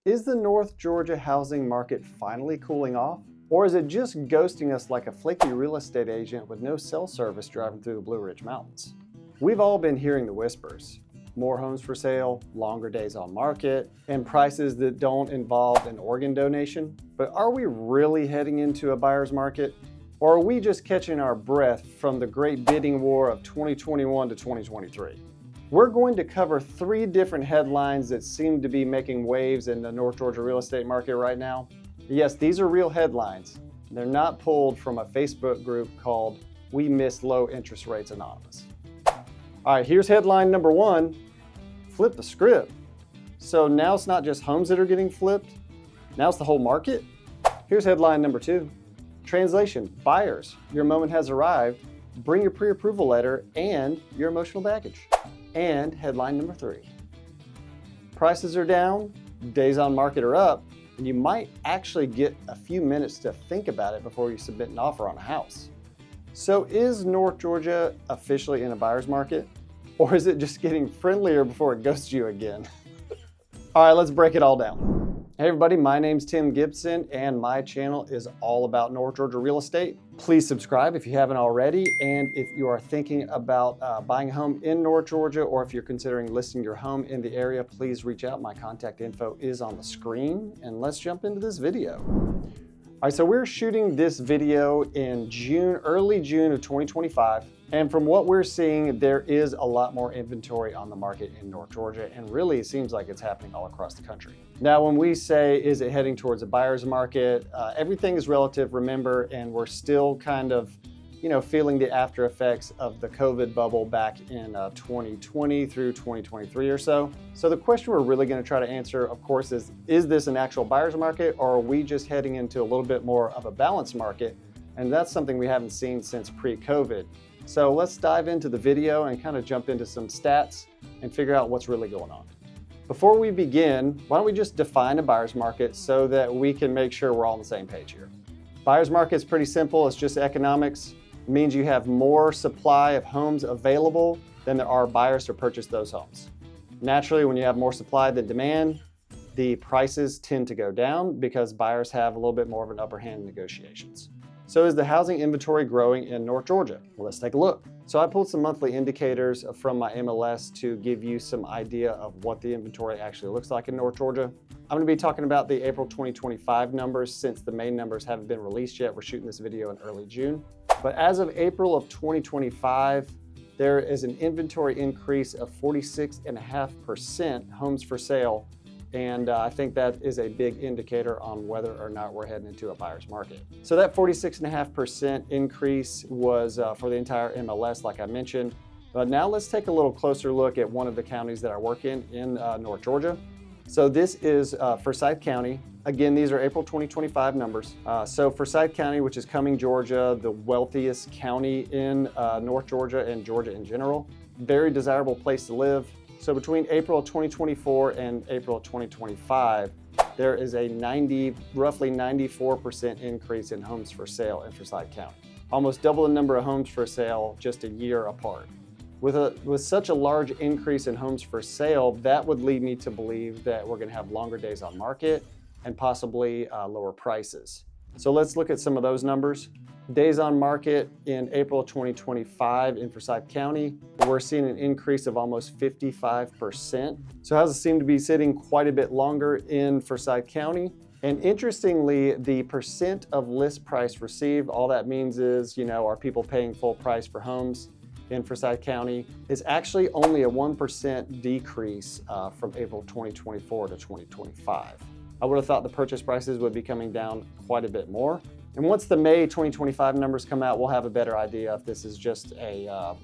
Is the North Georgia housing market finally cooling off? Or is it just ghosting us like a flaky real estate agent with no cell service driving through the Blue Ridge Mountains? We've all been hearing the whispers. More homes for sale, longer days on market, and prices that don't involve an organ donation. But are we really heading into a buyer's market? Or are we just catching our breath from the great bidding war of 2021 to 2023? We're going to cover 3 different headlines that seem to be making waves in the North Georgia real estate market right now. Yes, these are real headlines. They're not pulled from a Facebook group called We Miss Low Interest Rates Anonymous. All right, here's headline number 1. Flip the script. So now it's not just homes that are getting flipped, now it's the whole market? Here's headline number 2. Translation, buyers, your moment has arrived. Bring your pre-approval letter and your emotional baggage. And headline number 3. Prices are down, days on market are up, and you might actually get a few minutes to think about it before you submit an offer on a house. So is North Georgia officially in a buyer's market? Or is it just getting friendlier before it ghosts you again? All right, let's break it all down. Hey everybody, my name's Tim Gibson and my channel is all about North Georgia real estate. Please subscribe if you haven't already, and if you are thinking about buying a home in North Georgia, or if you're considering listing your home in the area, please reach out. My contact info is on the screen, and let's jump into this video. All right, so we're shooting this video in early June of 2025. And from what we're seeing, there is a lot more inventory on the market in North Georgia, and really it seems like it's happening all across the country. Now, when we say, is it heading towards a buyer's market, everything is relative, remember, and we're still kind of, feeling the after effects of the COVID bubble back in 2020 through 2023 or so. So the question we're really gonna try to answer, of course, is this an actual buyer's market, or are we just heading into a little bit more of a balanced market? And that's something we haven't seen since pre-COVID. So let's dive into the video and kind of jump into some stats and figure out what's really going on. Before we begin, why don't we just define a buyer's market so that we can make sure we're all on the same page here. Buyer's market is pretty simple. It's just economics. It means you have more supply of homes available than there are buyers to purchase those homes. Naturally, when you have more supply than demand, the prices tend to go down because buyers have a little bit more of an upper hand in negotiations. So is the housing inventory growing in North Georgia? Well, let's take a look. So I pulled some monthly indicators from my MLS to give you some idea of what the inventory actually looks like in North Georgia. I'm gonna be talking about the April 2025 numbers since the May numbers haven't been released yet. We're shooting this video in early June. But as of April of 2025, there is an inventory increase of 46.5% homes for sale. And I think that is a big indicator on whether or not we're heading into a buyer's market. So that 46.5% increase was for the entire MLS, like I mentioned. But now let's take a little closer look at one of the counties that I work in North Georgia. So this is Forsyth County. Again, these are April 2025 numbers. So Forsyth County, which is Cumming, Georgia, the wealthiest county in North Georgia and Georgia in general. Very desirable place to live. So between April of 2024 and April of 2025, there is a roughly 94% increase in homes for sale in Forsyth County. Almost double the number of homes for sale just a year apart. With such a large increase in homes for sale, that would lead me to believe that we're gonna have longer days on market and possibly lower prices. So let's look at some of those numbers. Days on market in April 2025 in Forsyth County, we're seeing an increase of almost 55%. So houses seem to be sitting quite a bit longer in Forsyth County. And interestingly, the percent of list price received, all that means is, are people paying full price for homes in Forsyth County, is actually only a 1% decrease from April 2024 to 2025. I would have thought the purchase prices would be coming down quite a bit more. And once the May 2025 numbers come out, we'll have a better idea if this is just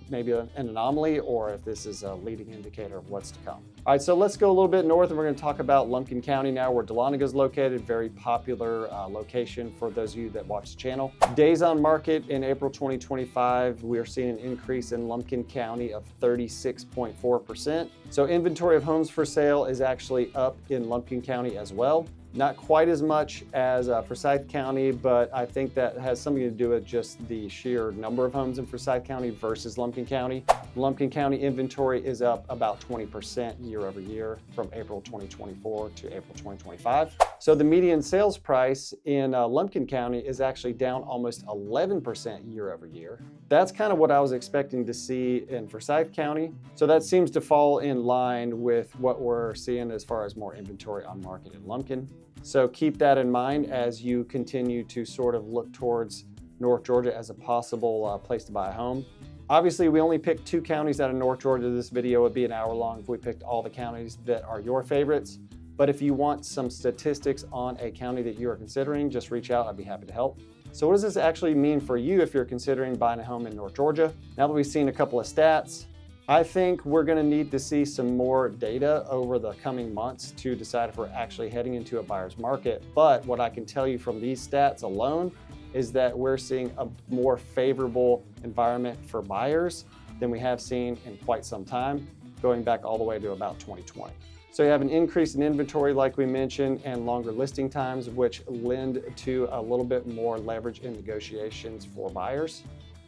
maybe an anomaly or if this is a leading indicator of what's to come. All right, so let's go a little bit north and we're gonna talk about Lumpkin County now, where Dahlonega is located. Very popular location for those of you that watch the channel. Days on market in April 2025, we are seeing an increase in Lumpkin County of 36.4%. So inventory of homes for sale is actually up in Lumpkin County as well. Not quite as much as Forsyth County, but I think that has something to do with just the sheer number of homes in Forsyth County versus Lumpkin County. Lumpkin County inventory is up about 20% year over year from April 2024 to April 2025. So the median sales price in Lumpkin County is actually down almost 11% year over year. That's kind of what I was expecting to see in Forsyth County. So that seems to fall in line with what we're seeing as far as more inventory on market in Lumpkin. So keep that in mind as you continue to sort of look towards North Georgia as a possible place to buy a home. Obviously, we only picked 2 counties out of North Georgia. This video would be an hour long if we picked all the counties that are your favorites. But if you want some statistics on a county that you are considering, just reach out. I'd be happy to help. So what does this actually mean for you if you're considering buying a home in North Georgia? Now that we've seen a couple of stats, I think we're going to need to see some more data over the coming months to decide if we're actually heading into a buyer's market. But what I can tell you from these stats alone is that we're seeing a more favorable environment for buyers than we have seen in quite some time, going back all the way to about 2020. So you have an increase in inventory like we mentioned and longer listing times, which lend to a little bit more leverage in negotiations for buyers.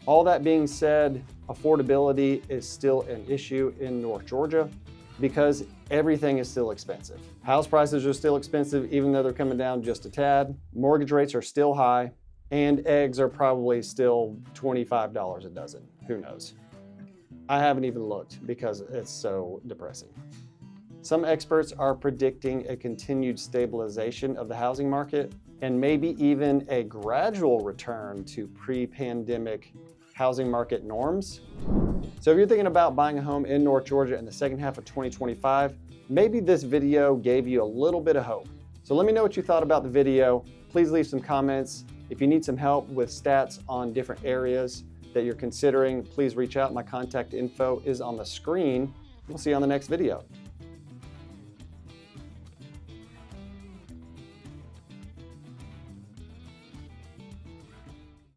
All that being said, affordability is still an issue in North Georgia because everything is still expensive. House prices are still expensive even though they're coming down just a tad. Mortgage rates are still high. And eggs are probably still $25 a dozen. Who knows? I haven't even looked because it's so depressing. Some experts are predicting a continued stabilization of the housing market and maybe even a gradual return to pre-pandemic housing market norms. So if you're thinking about buying a home in North Georgia in the second half of 2025, maybe this video gave you a little bit of hope. So let me know what you thought about the video. Please leave some comments. If you need some help with stats on different areas that you're considering, please reach out. My contact info is on the screen. We'll see you on the next video.